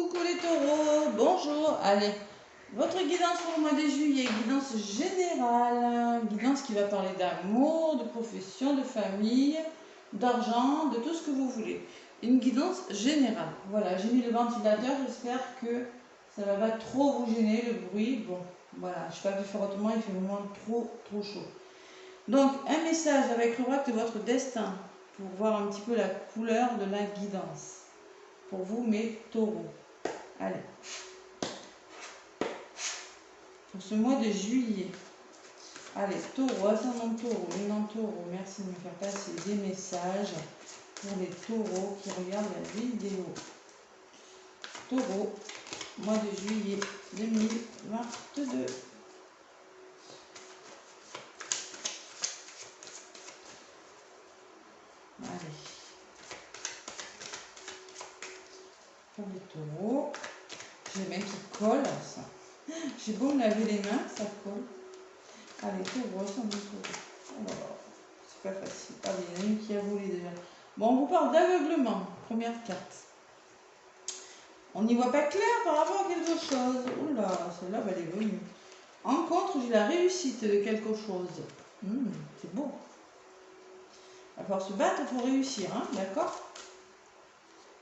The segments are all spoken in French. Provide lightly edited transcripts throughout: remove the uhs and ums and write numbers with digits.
Coucou les taureaux, bonjour. Allez, votre guidance pour le mois de juillet, guidance générale, guidance qui va parler d'amour, de profession, de famille, d'argent, de tout ce que vous voulez. Une guidance générale. Voilà, j'ai mis le ventilateur, j'espère que ça va pas trop vous gêner le bruit. Bon, voilà, je ne sais pas pu faire autrement, il fait vraiment trop chaud. Donc, un message avec l'oracle de votre destin pour voir un petit peu la couleur de la guidance. Pour vous, mes taureaux. Allez. Pour ce mois de juillet. Allez, taureau, ascendant taureau, lunan taureau. Merci de me faire passer des messages pour les taureaux qui regardent la vidéo. Taureau, mois de juillet 2022. Allez. Pour les taureaux. J'ai même qui colle ça. J'ai beau me laver les mains, ça colle. Allez, taureau, ascendant taureau. Oh là là, c'est pas facile. Ah, il y en a une qui a volé déjà. Bon, on vous parle d'aveuglement. Première carte. On n'y voit pas clair par rapport à quelque chose. Oula, celle-là, elle est venue. En contre, j'ai la réussite de quelque chose. C'est beau. Il va falloir se battre pour réussir, hein, d'accord?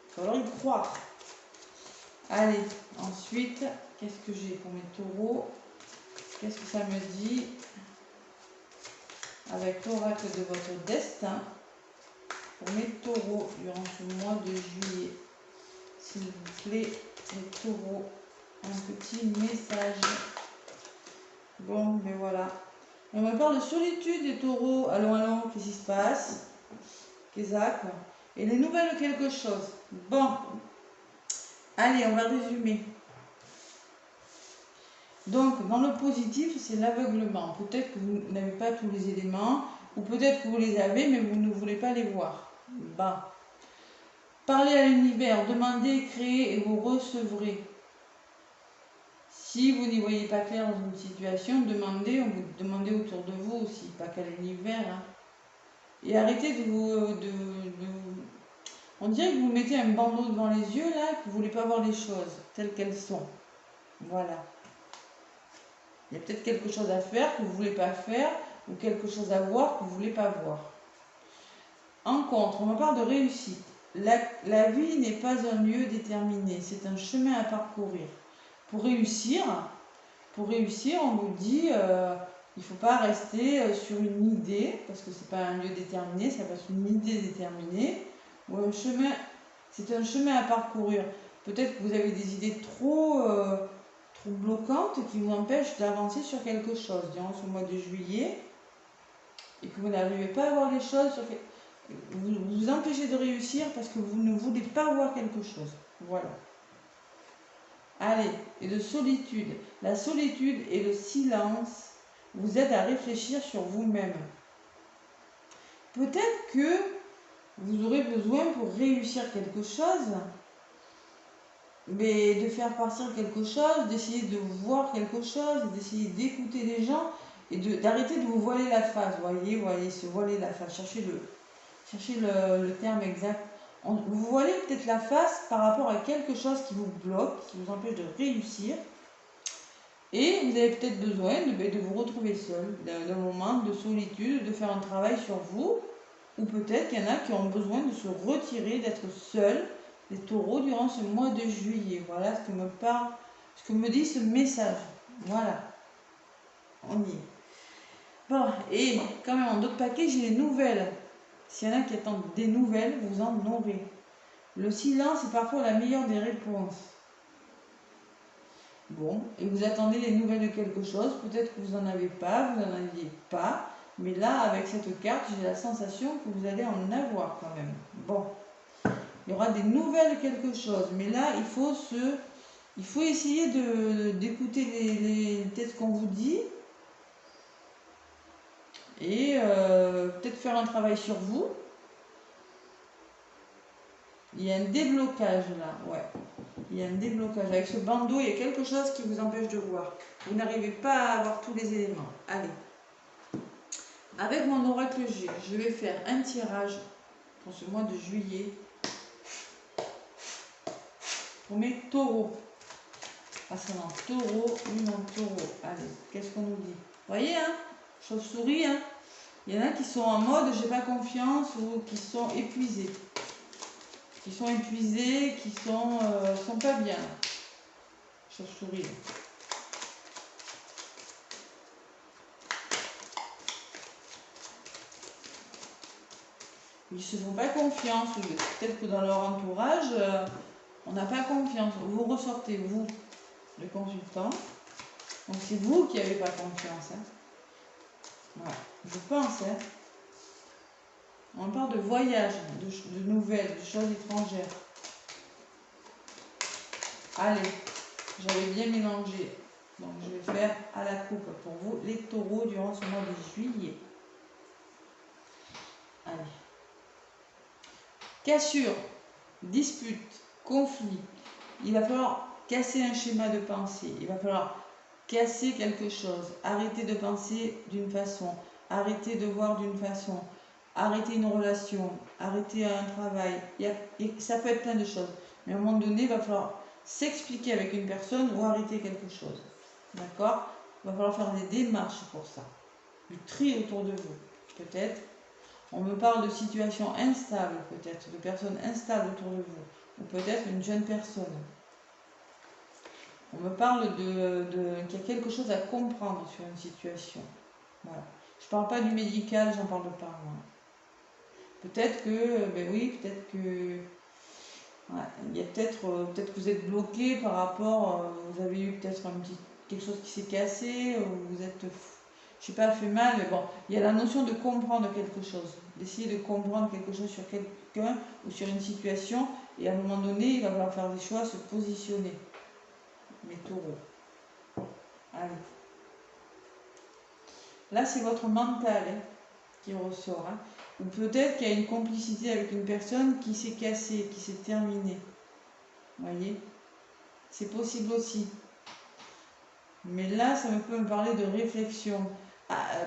Il va falloir y croire. Allez, ensuite, qu'est-ce que j'ai pour mes taureaux? Qu'est-ce que ça me dit avec l'oracle de votre destin pour mes taureaux durant ce mois de juillet? S'il vous plaît, les taureaux, un petit message. Bon, mais voilà. On me parle de solitude des taureaux. Allons, qu'est-ce qui se passe? Qu'est-ce et les nouvelles de quelque chose. Bon. Allez, on va résumer. Donc, dans le positif, c'est l'aveuglement. Peut-être que vous n'avez pas tous les éléments, ou peut-être que vous les avez, mais vous ne voulez pas les voir. Bah. Parlez à l'univers, demandez, créez et vous recevrez. Si vous n'y voyez pas clair dans une situation, demandez, vous demandez autour de vous aussi, pas qu'à l'univers. Hein. Et arrêtez de vous... On dirait que vous mettez un bandeau devant les yeux, là, que vous ne voulez pas voir les choses telles qu'elles sont. Voilà. Il y a peut-être quelque chose à faire que vous ne voulez pas faire, ou quelque chose à voir que vous ne voulez pas voir. En contre, on me parle de réussite. La vie n'est pas un lieu déterminé, c'est un chemin à parcourir. Pour réussir, on vous dit, il ne faut pas rester sur une idée, parce que ce n'est pas un lieu déterminé, ça passe une idée déterminée, ou un chemin, c'est un chemin à parcourir. Peut-être que vous avez des idées trop bloquantes qui vous empêchent d'avancer sur quelque chose durant ce mois de juillet, et que vous n'arrivez pas à voir les choses, vous vous empêchez de réussir parce que vous ne voulez pas voir quelque chose. Voilà. Allez, et de solitude. La solitude et le silence vous aident à réfléchir sur vous-même. Peut-être que vous aurez besoin pour réussir quelque chose, mais de faire partir quelque chose, d'essayer de voir quelque chose, d'essayer d'écouter les gens et d'arrêter de vous voiler la face. Voyez, se voiler la face. Cherchez le terme exact. Vous voilez peut-être la face par rapport à quelque chose qui vous bloque, qui vous empêche de réussir. Et vous avez peut-être besoin de vous retrouver seul, d'un moment de solitude, de faire un travail sur vous. Ou peut-être qu'il y en a qui ont besoin de se retirer, d'être seuls, les taureaux, durant ce mois de juillet. Voilà ce que me dit ce message. Voilà. On y est. Bon, et quand même en d'autres paquets, j'ai les nouvelles. S'il y en a qui attendent des nouvelles, vous en aurez. Le silence est parfois la meilleure des réponses. Bon, et vous attendez les nouvelles de quelque chose, peut-être que vous n'en avez pas, vous n'en aviez pas, mais là, avec cette carte, j'ai la sensation que vous allez en avoir quand même. Bon, il y aura des nouvelles de quelque chose, mais là, il faut essayer d'écouter peut-être ce qu'on vous dit, et peut-être faire un travail sur vous. Il y a un déblocage là, ouais. Il y a un déblocage. Avec ce bandeau, il y a quelque chose qui vous empêche de voir. Vous n'arrivez pas à avoir tous les éléments. Allez. Avec mon oracle G, je vais faire un tirage pour ce mois de juillet pour mes taureaux. Ascendant taureau, lune en taureau. Allez, qu'est-ce qu'on nous dit? Vous voyez, hein? Chauve-souris, hein? Il y en a qui sont en mode j'ai pas confiance ou qui sont épuisés. Qui sont épuisés, qui sont pas bien. Chauve-souris. Ils ne se font pas confiance. Peut-être que dans leur entourage, on n'a pas confiance. Vous ressortez, vous, le consultant. Donc c'est vous qui n'avez pas confiance. Hein. Voilà. Je pense. Hein. On parle de voyage, de nouvelles, de choses étrangères. Allez, j'avais bien mélangé. Donc je vais faire à la coupe pour vous, les taureaux, durant ce mois de juillet. Allez. Cassure, dispute, conflit. Il va falloir casser un schéma de pensée. Il va falloir casser quelque chose. Arrêter de penser d'une façon. Arrêter de voir d'une façon. Arrêter une relation. Arrêter un travail. Ça peut être plein de choses. Mais à un moment donné, il va falloir s'expliquer avec une personne ou arrêter quelque chose. D'accord? Il va falloir faire des démarches pour ça. Du tri autour de vous. Peut-être. On me parle de situations instables, peut-être, de personnes instables autour de vous, ou peut-être une jeune personne. On me parle qu'il y a quelque chose à comprendre sur une situation. Voilà. Je ne parle pas du médical, j'en parle pas, moi. Peut-être que, ben oui, peut-être que, ouais, il y a peut-être que vous êtes bloqué par rapport, vous avez eu peut-être quelque chose qui s'est cassé, ou vous êtes je sais pas, fait mal, mais bon, il y a la notion de comprendre quelque chose, d'essayer de comprendre quelque chose sur quelqu'un ou sur une situation, et à un moment donné, il va falloir faire des choix, se positionner. Mes taureaux. Allez. Là, c'est votre mental hein, qui ressort. Hein. Ou peut-être qu'il y a une complicité avec une personne qui s'est cassée, qui s'est terminée. Vous voyez? C'est possible aussi. Mais là, ça peut me parler de réflexion.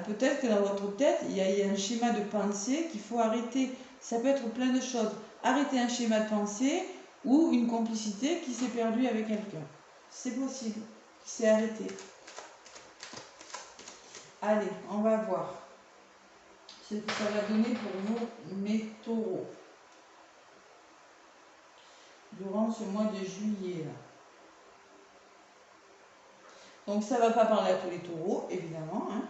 Peut-être que dans votre tête, il y a un schéma de pensée qu'il faut arrêter. Ça peut être plein de choses. Arrêter un schéma de pensée ou une complicité qui s'est perdue avec quelqu'un. C'est possible. C'est arrêté. Allez, on va voir ce que ça va donner pour vous, mes taureaux. Durant ce mois de juillet. Là. Donc ça ne va pas parler à tous les taureaux, évidemment. Hein.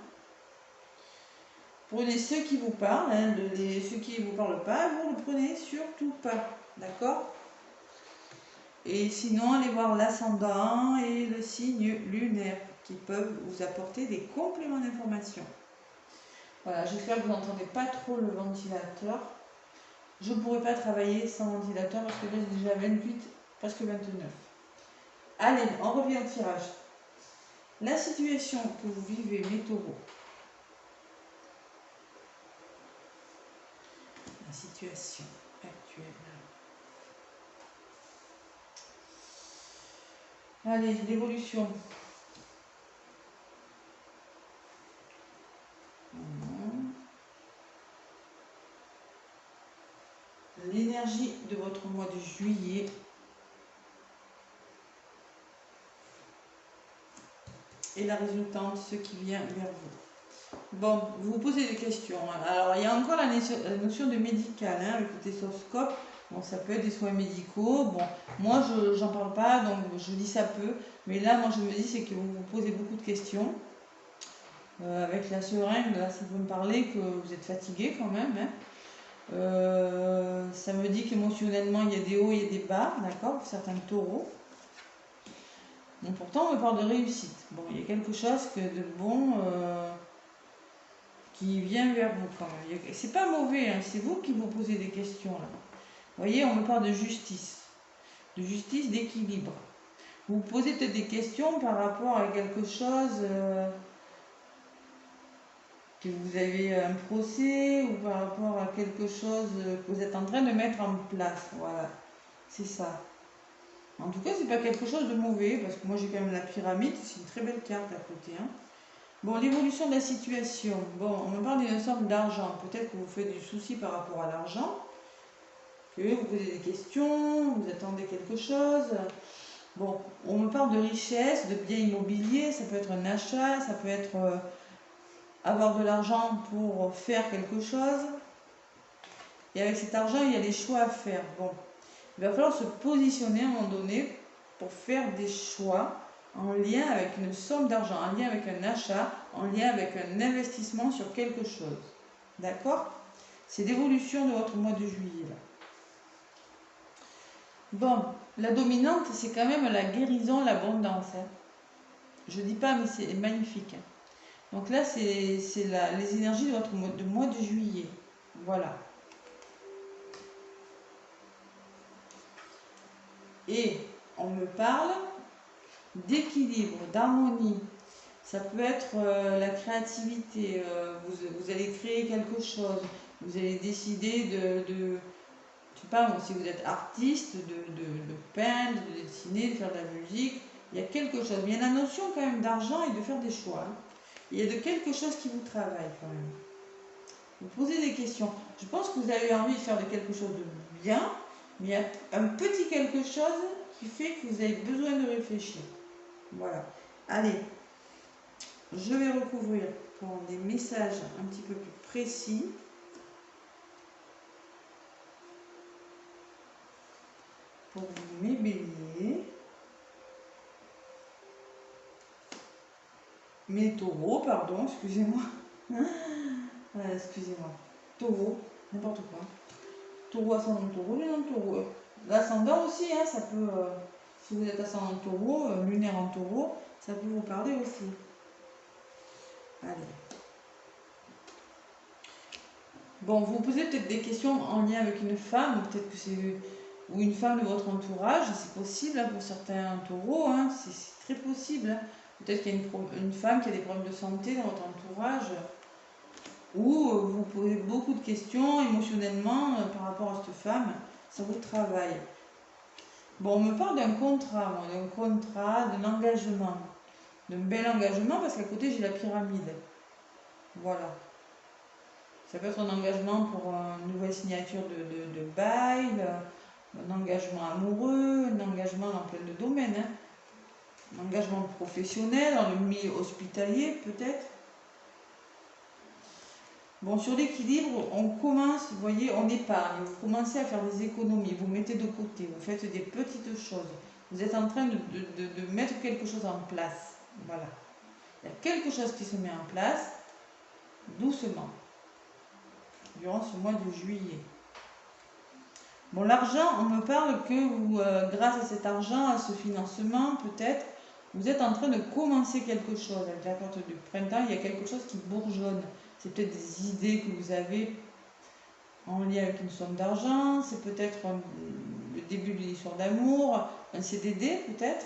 Prenez ceux qui vous parlent, hein, ceux qui ne vous parlent pas, vous ne le prenez surtout pas, d'accord? Et sinon, allez voir l'ascendant et le signe lunaire qui peuvent vous apporter des compléments d'information. Voilà, j'espère que vous n'entendez pas trop le ventilateur. Je ne pourrais pas travailler sans ventilateur parce que là, j'ai déjà 28, presque 29. Allez, on revient au tirage. La situation que vous vivez, mes taureaux. La situation actuelle. Allez, l'évolution. L'énergie de votre mois de juillet. Et la résultante, ce qui vient vers vous. Bon, vous vous posez des questions. Alors, il y a encore la notion de médical, hein, avec le testoscope. Bon, ça peut être des soins médicaux. Bon, moi, je n'en parle pas, donc je dis ça peut. Mais là, moi, je me dis, c'est que vous vous posez beaucoup de questions. Avec la seringue, là, ça peut me parler que vous êtes fatigué quand même. Hein. Ça me dit qu'émotionnellement, il y a des hauts, il y a des bas, d'accord, pour certains taureaux. Bon, pourtant, on me parle de réussite. Bon, il y a quelque chose de bon qui vient vers vous quand même. C'est pas mauvais, hein, c'est vous qui vous posez des questions là. Vous voyez, on me parle de justice, d'équilibre. Vous vous posez peut-être des questions par rapport à quelque chose que vous avez un procès ou par rapport à quelque chose que vous êtes en train de mettre en place. Voilà, c'est ça. En tout cas, c'est pas quelque chose de mauvais, parce que moi j'ai quand même la pyramide, c'est une très belle carte à côté. Hein. Bon, l'évolution de la situation. Bon, on me parle d'une somme d'argent. Peut-être que vous faites du souci par rapport à l'argent, que vous posez des questions, vous attendez quelque chose. parle de richesse, de biens immobiliers, ça peut être un achat, ça peut être avoir de l'argent pour faire quelque chose. Et avec cet argent, il y a des choix à faire. Bon, il va falloir se positionner à un moment donné pour faire des choix en lien avec une somme d'argent, en lien avec un achat, en lien avec un investissement sur quelque chose. D'accord? C'est l'évolution de votre mois de juillet. Là. Bon, la dominante, c'est quand même la guérison, l'abondance. Hein. Je dis pas, mais c'est magnifique. Hein. Donc là, c'est les énergies de votre mois de juillet. Voilà. Et on me parle d'équilibre, d'harmonie. Ça peut être la créativité. Vous allez créer quelque chose. Vous allez décider je sais pas, si vous êtes artiste, de peindre, de dessiner, de faire de la musique. Il y a quelque chose. Mais il y a la notion quand même d'argent et de faire des choix. Hein. Il y a de quelque chose qui vous travaille quand même. Vous posez des questions. Je pense que vous avez envie de faire de quelque chose de bien, mais il y a un petit quelque chose qui fait que vous avez besoin de réfléchir. Voilà. Allez, je vais recouvrir pour des messages un petit peu plus précis. Pour vous, mes béliers. Mes taureaux, pardon, excusez-moi. Excusez-moi. Taureau, n'importe quoi. Taureau, ascendant taureau, lunaire en taureau. L'ascendant aussi, hein, ça peut, si vous êtes ascendant taureau, lunaire en taureau, ça peut vous parler aussi. Allez. Bon, vous posez peut-être des questions en lien avec une femme, peut-être que c'est ou une femme de votre entourage, c'est possible hein, pour certains taureaux, hein, c'est très possible. Hein. Peut-être qu'il y a une femme qui a des problèmes de santé dans votre entourage, ou vous posez beaucoup de questions émotionnellement par rapport à cette femme, ça vous travaille. Bon, on me parle d'un contrat, d'un engagement, d'un bel engagement, parce qu'à côté j'ai la pyramide. Voilà. Ça peut être un engagement pour une nouvelle signature de bail, un engagement amoureux, un engagement dans plein de domaines. Hein. Un engagement professionnel, dans le milieu hospitalier peut-être. Bon, sur l'équilibre, on commence, vous voyez, on épargne, vous commencez à faire des économies, vous mettez de côté, vous faites des petites choses. Vous êtes en train de mettre quelque chose en place. Voilà. Il y a quelque chose qui se met en place, doucement, durant ce mois de juillet. Bon, l'argent, on me parle que vous, grâce à cet argent, à ce financement, peut-être, vous êtes en train de commencer quelque chose. Avec la carte du printemps, il y a quelque chose qui bourgeonne. C'est peut-être des idées que vous avez en lien avec une somme d'argent, c'est peut-être le début d'une histoire d'amour, un CDD peut-être,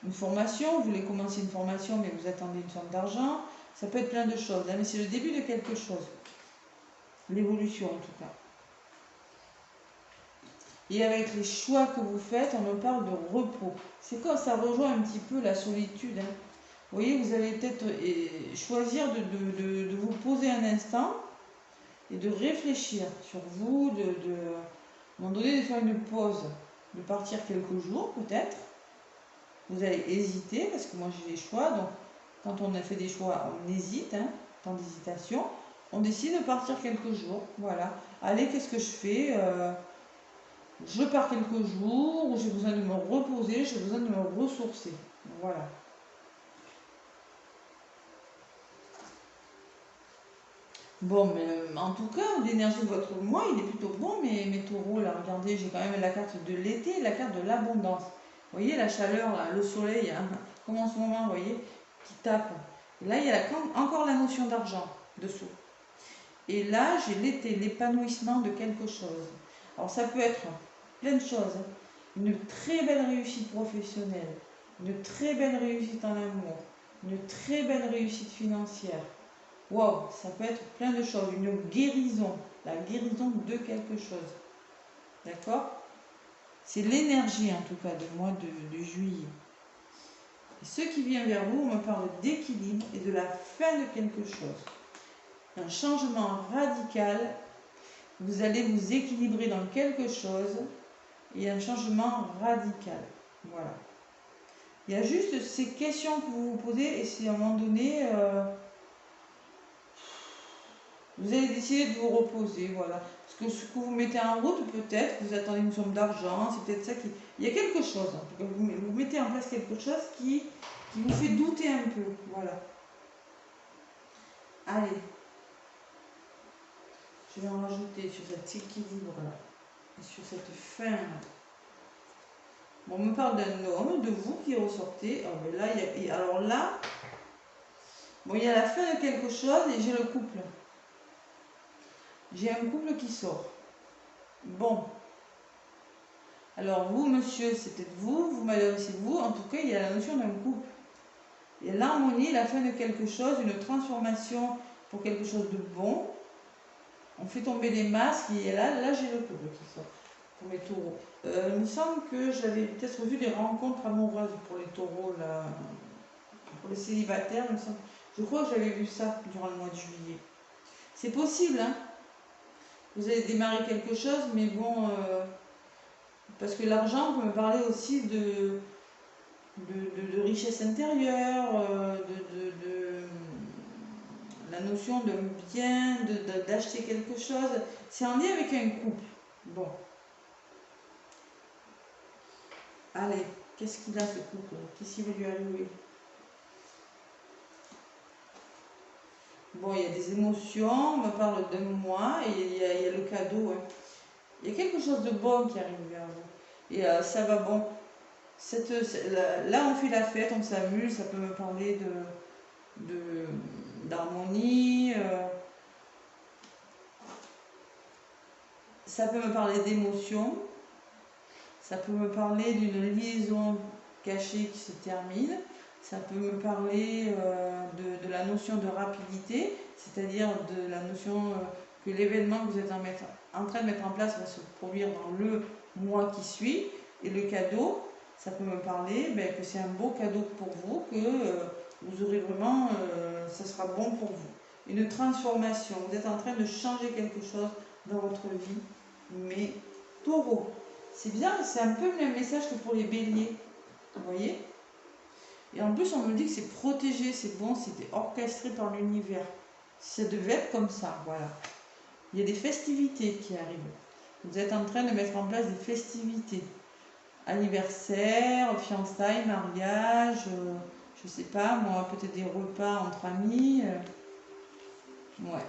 une formation, vous voulez commencer une formation mais vous attendez une somme d'argent, ça peut être plein de choses, hein, mais c'est le début de quelque chose, l'évolution en tout cas. Et avec les choix que vous faites, on me parle de repos. C'est quoi? Ça rejoint un petit peu la solitude. Hein. Vous voyez, vous allez peut-être choisir de vous poser un instant et de réfléchir sur vous, à un moment donné, de faire une pause, de partir quelques jours peut-être. Vous allez hésiter, parce que moi j'ai des choix, donc quand on a fait des choix, on hésite, hein, temps d'hésitation. On décide de partir quelques jours, voilà. Allez, qu'est-ce que je fais je pars quelques jours, où j'ai besoin de me reposer, j'ai besoin de me ressourcer. Voilà. Bon, mais en tout cas, l'énergie de votre mois, il est plutôt bon, mes taureaux, là, regardez, j'ai quand même la carte de l'été, la carte de l'abondance. Vous voyez, la chaleur, là, le soleil, hein, comme en ce moment, vous voyez, qui tape. Et là, il y a encore la notion d'argent dessous. Et là, j'ai l'été, l'épanouissement de quelque chose. Alors, ça peut être plein de choses. Hein. Une très belle réussite professionnelle, une très belle réussite en amour, une très belle réussite financière. Waouh, ça peut être plein de choses. Une guérison, la guérison de quelque chose. D'accord? C'est l'énergie en tout cas du mois de juillet. Et ce qui vient vers vous, on me parle d'équilibre et de la fin de quelque chose. Un changement radical. Vous allez vous équilibrer dans quelque chose et un changement radical. Voilà. Il y a juste ces questions que vous vous posez et c'est à un moment donné, vous allez décider de vous reposer, voilà. Parce que ce que vous mettez en route, peut-être, vous attendez une somme d'argent, c'est peut-être ça qui... Il y a quelque chose, en tout cas, vous mettez en place quelque chose qui vous fait douter un peu, voilà. Allez. Je vais en rajouter sur cet équilibre-là et sur cette fin-là. Bon, on me parle d'un homme, de vous qui ressortez. Oh, ben là, alors là, bon, il y a la fin de quelque chose et j'ai le couple. J'ai un couple qui sort. Bon. Alors vous, monsieur, c'est peut-être vous, vous malheureux, c'est vous. En tout cas, il y a la notion d'un couple. Il y a l'harmonie, la fin de quelque chose, une transformation pour quelque chose de bon. On fait tomber les masques et là j'ai le couple qui sort pour mes taureaux. Il me semble que j'avais peut-être vu des rencontres amoureuses pour les taureaux, là, pour les célibataires. Je crois que j'avais vu ça durant le mois de juillet. C'est possible, hein. Vous allez démarrer quelque chose, mais bon, parce que l'argent peut me parler aussi de richesse intérieure, la notion de bien, d'acheter quelque chose. C'est en lien avec un couple. Bon. Allez, qu'est-ce qu'il a ce couple? Qu'est-ce qui va lui arriver? Bon, il y a des émotions, on me parle d'un mois et il y a le cadeau. Hein. Il y a quelque chose de bon qui arrive vers vous. Et ça va bon. Là, on fait la fête, on s'amuse, ça peut me parler d'harmonie. Ça peut me parler d'émotion. Ça peut me parler d'une liaison cachée qui se termine. Ça peut me parler de la notion de rapidité, c'est-à-dire de la notion que l'événement que vous êtes en train de mettre en place va se produire dans le mois qui suit. Et le cadeau, ça peut me parler que c'est un beau cadeau pour vous, que vous aurez vraiment, ça sera bon pour vous. Une transformation, vous êtes en train de changer quelque chose dans votre vie, mais taureau. C'est bien, c'est un peu le même message que pour les béliers, vous voyez? Et en plus, on me dit que c'est protégé, c'est bon, c'était orchestré par l'univers. Ça devait être comme ça, voilà. Il y a des festivités qui arrivent. Vous êtes en train de mettre en place des festivités. Anniversaire, fiançailles, mariage, je sais pas, moi, peut-être des repas entre amis. Ouais.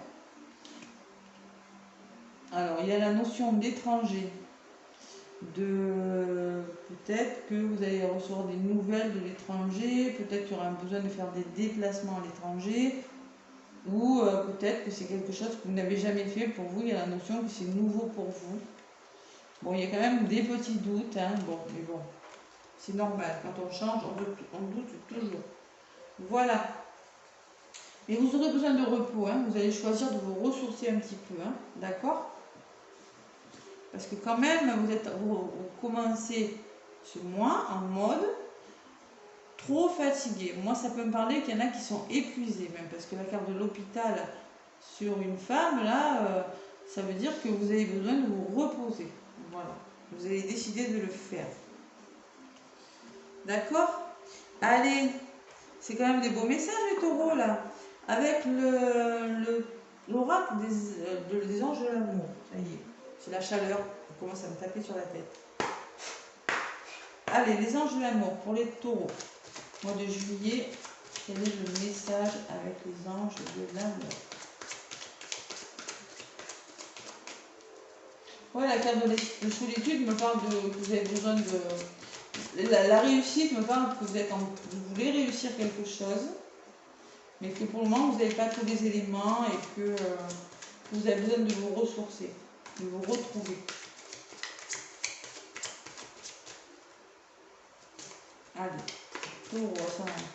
Alors, il y a la notion d'étranger. Peut-être que vous allez recevoir des nouvelles de l'étranger, peut-être qu'il y aura besoin de faire des déplacements à l'étranger, ou peut-être que c'est quelque chose que vous n'avez jamais fait pour vous, il y a la notion que c'est nouveau pour vous. Bon, il y a quand même des petits doutes, hein. Bon, mais bon, c'est normal, quand on change, on doute toujours. Voilà. Mais vous aurez besoin de repos, hein. Vous allez choisir de vous ressourcer un petit peu, hein. D'accord ? Parce que quand même, vous commencez ce mois en mode trop fatigué. Moi, ça peut me parler qu'il y en a qui sont épuisés même, parce que la carte de l'hôpital sur une femme, là, ça veut dire que vous avez besoin de vous reposer. Voilà. Vous allez décider de le faire. D'accord? Allez, c'est quand même des beaux messages les taureaux, là. Avec l'oracle des anges de l'amour. Ça y est, c'est la chaleur. On commence à me taper sur la tête. Allez, les anges de l'amour pour les taureaux. Mois de juillet, quel est le message avec les anges de l'amour? Ouais, la carte de solitude me parle que vous avez besoin de... La réussite me parle que vous voulez réussir quelque chose, mais que pour le moment, vous n'avez pas tous les éléments et que vous avez besoin de vous ressourcer, de vous retrouver. Allez, taureau,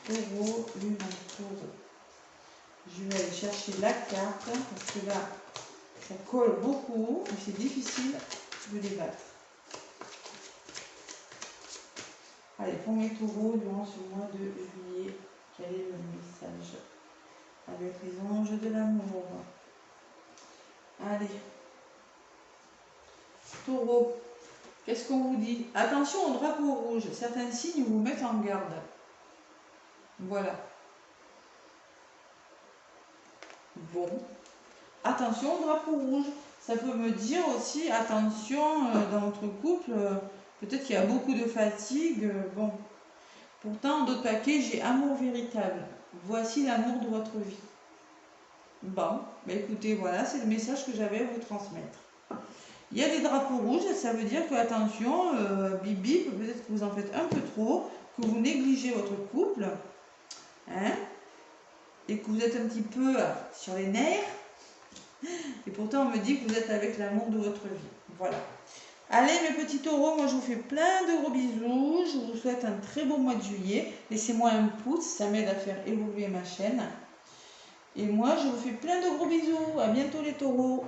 taureau, lune en taureau. Je vais aller chercher la carte, parce que là, ça colle beaucoup, et c'est difficile de les battre. Allez, pour mes taureaux, durant ce mois de juillet, quel est le message avec les anges de l'amour? Allez. Taureau, qu'est-ce qu'on vous dit? Attention au drapeau rouge, certains signes vous mettent en garde. Voilà. Bon. Attention au drapeau rouge. Ça peut me dire aussi, attention, dans votre couple, peut-être qu'il y a beaucoup de fatigue. Bon. Pourtant, d'autres paquets, j'ai amour véritable. Voici l'amour de votre vie. Bon, bah écoutez, voilà, c'est le message que j'avais à vous transmettre. Il y a des drapeaux rouges, ça veut dire que, attention, bip bip, peut-être que vous en faites un peu trop, que vous négligez votre couple, hein, et que vous êtes un petit peu sur les nerfs, et pourtant on me dit que vous êtes avec l'amour de votre vie. Voilà. Allez mes petits taureaux, moi je vous fais plein de gros bisous, je vous souhaite un très beau mois de juillet. Laissez-moi un pouce, ça m'aide à faire évoluer ma chaîne. Et moi je vous fais plein de gros bisous, à bientôt les taureaux.